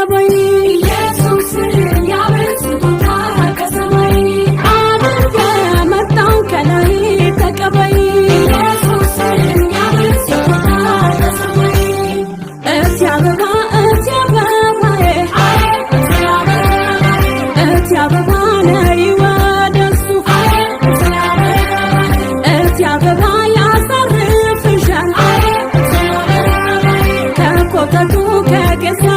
ተቀበይ ኢየሱስ ያብስ ስጦታ ከሰማይ አድርገ መጣው ከላይ ተቀበይ ኢየሱስ ያብስ ስጦታ ከሰማይ እቲ አበባ ነይ ወደሱ እቲ አበባ ያሳርፍሻል ከኮተቱ ከቄሳ